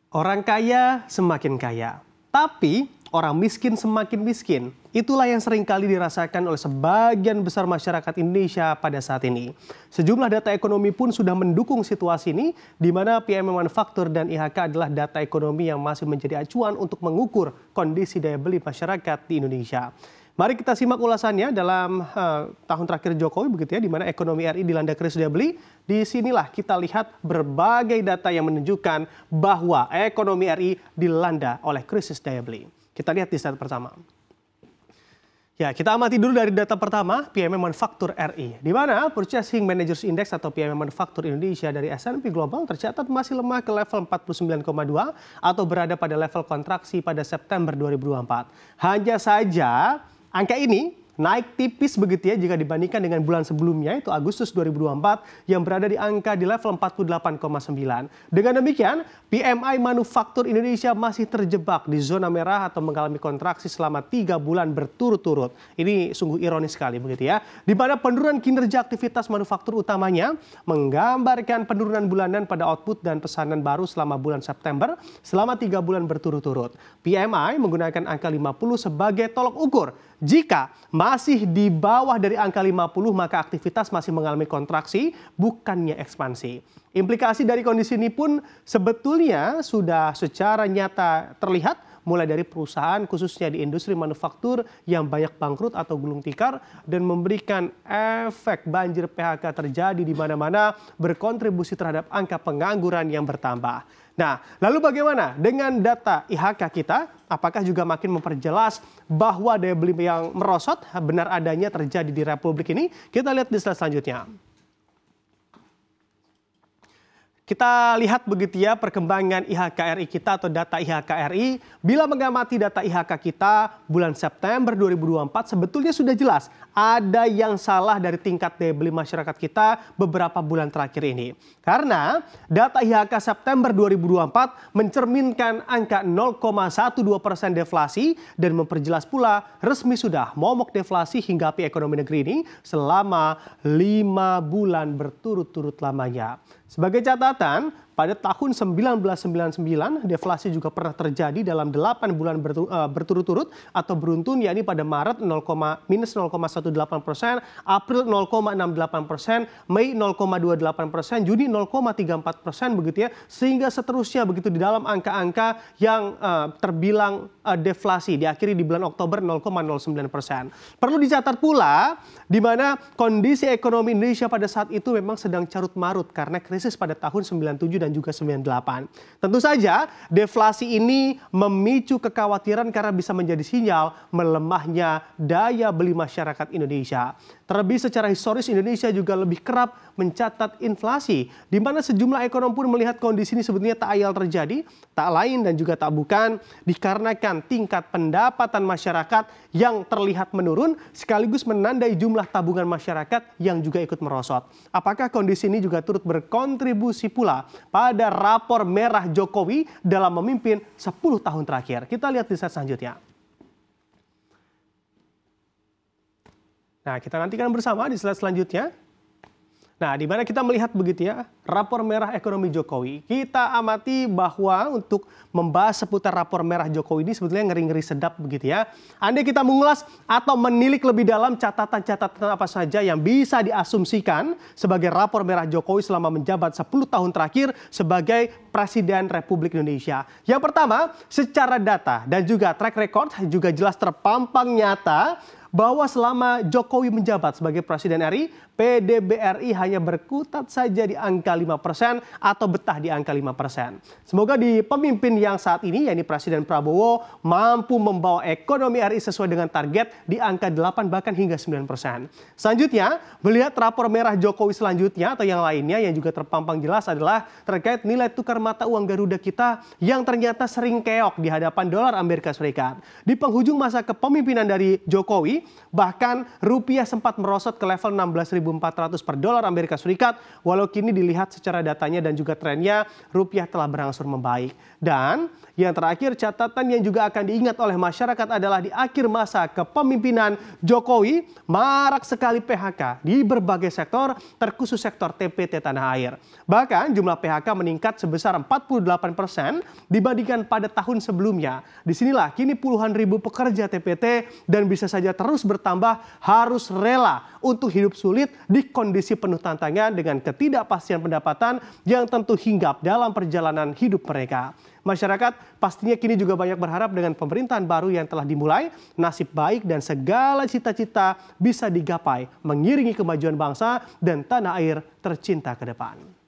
Orang kaya semakin kaya, tapi orang miskin semakin miskin. Itulah yang seringkali dirasakan oleh sebagian besar masyarakat Indonesia pada saat ini. Sejumlah data ekonomi pun sudah mendukung situasi ini, di mana PMI Manufaktur dan IHK adalah data ekonomi yang masih menjadi acuan untuk mengukur kondisi daya beli masyarakat di Indonesia. Mari kita simak ulasannya dalam tahun terakhir Jokowi begitu ya, di mana ekonomi RI dilanda krisis daya beli. Disinilah kita lihat berbagai data yang menunjukkan bahwa ekonomi RI dilanda oleh krisis daya beli. Kita lihat di slide pertama. Ya, kita amati dulu dari data pertama, PMI Manufaktur RI, di mana Purchasing Managers Index atau PMI Manufaktur Indonesia dari S&P Global tercatat masih lemah ke level 49,2 atau berada pada level kontraksi pada September 2024. Hanya saja angka ini naik tipis begitu ya jika dibandingkan dengan bulan sebelumnya, itu Agustus 2024 yang berada di angka di level 48,9. Dengan demikian, PMI Manufaktur Indonesia masih terjebak di zona merah atau mengalami kontraksi selama 3 bulan berturut-turut. Ini sungguh ironis sekali begitu ya. Di mana penurunan kinerja aktivitas manufaktur utamanya menggambarkan penurunan bulanan pada output dan pesanan baru selama bulan September selama 3 bulan berturut-turut. PMI menggunakan angka 50 sebagai tolok ukur. Jika masih di bawah dari angka 50, maka aktivitas masih mengalami kontraksi, bukannya ekspansi. Implikasi dari kondisi ini pun sebetulnya sudah secara nyata terlihat, mulai dari perusahaan khususnya di industri manufaktur yang banyak bangkrut atau gulung tikar dan memberikan efek banjir PHK terjadi di mana-mana, berkontribusi terhadap angka pengangguran yang bertambah. Nah, lalu bagaimana dengan data IHK kita? Apakah juga makin memperjelas bahwa daya beli yang merosot benar adanya terjadi di Republik ini? Kita lihat di slide selanjutnya. Kita lihat begitu ya perkembangan IHK RI kita atau data IHK RI. Bila mengamati data IHK kita bulan September 2024 sebetulnya sudah jelas ada yang salah dari tingkat daya beli masyarakat kita beberapa bulan terakhir ini. Karena data IHK September 2024 mencerminkan angka 0,12% deflasi dan memperjelas pula resmi sudah momok deflasi hinggapi ekonomi negeri ini selama 5 bulan berturut-turut lamanya. Sebagai catatan, pada tahun 1999 deflasi juga pernah terjadi dalam 8 bulan berturut-turut atau beruntun, yakni pada Maret minus 0,18%, April 0,68%, Mei 0,28%, Juni 0,34% begitu ya, sehingga seterusnya begitu di dalam angka-angka yang terbilang deflasi diakhiri di bulan Oktober 0,09%. Perlu dicatat pula di mana kondisi ekonomi Indonesia pada saat itu memang sedang carut-marut karena krisis pada tahun 97 dan juga 98. Tentu saja deflasi ini memicu kekhawatiran karena bisa menjadi sinyal melemahnya daya beli masyarakat Indonesia. Terlebih secara historis Indonesia juga lebih kerap mencatat inflasi, di mana sejumlah ekonom pun melihat kondisi ini sebetulnya tak ayal terjadi, tak lain dan juga tak bukan dikarenakan tingkat pendapatan masyarakat yang terlihat menurun sekaligus menandai jumlah tabungan masyarakat yang juga ikut merosot. Apakah kondisi ini juga turut berkontribusi pula pada rapor merah Jokowi dalam memimpin 10 tahun terakhir? Kita lihat di slide selanjutnya. Nah, kita nantikan bersama di slide selanjutnya. Nah, di mana kita melihat begitu ya, rapor merah ekonomi Jokowi. Kita amati bahwa untuk membahas seputar rapor merah Jokowi ini sebetulnya ngeri-ngeri sedap begitu ya. Andai kita mengulas atau menilik lebih dalam catatan-catatan apa saja yang bisa diasumsikan sebagai rapor merah Jokowi selama menjabat 10 tahun terakhir sebagai Presiden Republik Indonesia. Yang pertama, secara data dan juga track record juga jelas terpampang nyata bahwa selama Jokowi menjabat sebagai Presiden RI, PDB RI hanya berkutat saja di angka 5% atau betah di angka 5%. Semoga di pemimpin yang saat ini, yakni Presiden Prabowo, mampu membawa ekonomi RI sesuai dengan target di angka 8 bahkan hingga 9%. Selanjutnya, melihat rapor merah Jokowi selanjutnya atau yang lainnya yang juga terpampang jelas adalah terkait nilai tukar mata uang Garuda kita yang ternyata sering keok di hadapan dolar Amerika Serikat. Di penghujung masa kepemimpinan dari Jokowi, bahkan rupiah sempat merosot ke level 16.000 3.400 per dolar Amerika Serikat, walau kini dilihat secara datanya dan juga trennya rupiah telah berangsur membaik. Dan yang terakhir, catatan yang juga akan diingat oleh masyarakat adalah di akhir masa kepemimpinan Jokowi, marak sekali PHK di berbagai sektor, terkhusus sektor TPT tanah air. Bahkan jumlah PHK meningkat sebesar 48% dibandingkan pada tahun sebelumnya. Disinilah kini puluhan ribu pekerja TPT dan bisa saja terus bertambah harus rela untuk hidup sulit di kondisi penuh tantangan dengan ketidakpastian pendapatan yang tentu hinggap dalam perjalanan hidup mereka. Masyarakat pastinya kini juga banyak berharap dengan pemerintahan baru yang telah dimulai, nasib baik dan segala cita-cita bisa digapai mengiringi kemajuan bangsa dan tanah air tercinta ke depan.